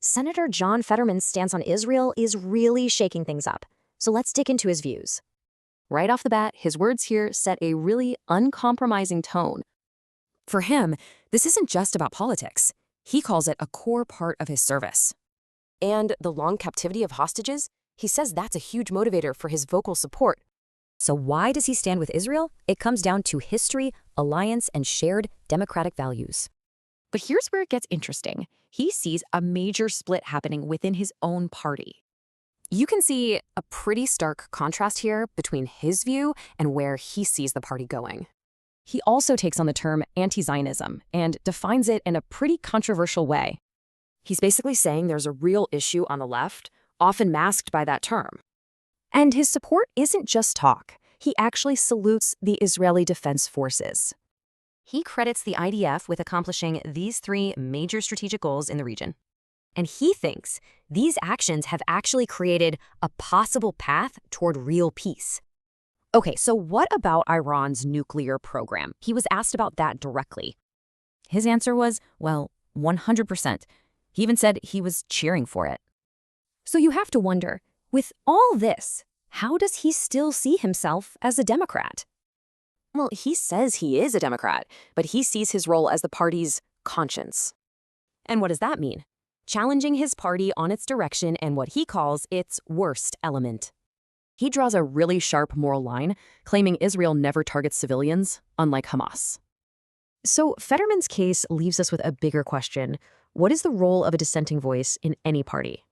Senator John Fetterman's stance on Israel is really shaking things up. So let's dig into his views. Right off the bat, his words here set a really uncompromising tone. For him, this isn't just about politics. He calls it a core part of his service. And the long captivity of hostages, he says that's a huge motivator for his vocal support. So why does he stand with Israel? It comes down to history, alliance, and shared democratic values. But here's where it gets interesting. He sees a major split happening within his own party. You can see a pretty stark contrast here between his view and where he sees the party going. He also takes on the term anti-Zionism and defines it in a pretty controversial way. He's basically saying there's a real issue on the left, often masked by that term. And his support isn't just talk. He actually salutes the Israeli Defense Forces. He credits the IDF with accomplishing these three major strategic goals in the region. And he thinks these actions have actually created a possible path toward real peace. Okay, so what about Iran's nuclear program? He was asked about that directly. His answer was, well, 100%. He even said he was cheering for it. So you have to wonder, with all this, how does he still see himself as a Democrat? Well, he says he is a Democrat, but he sees his role as the party's conscience. And what does that mean? Challenging his party on its direction and what he calls its worst element. He draws a really sharp moral line, claiming Israel never targets civilians, unlike Hamas. So Fetterman's case leaves us with a bigger question. What is the role of a dissenting voice in any party?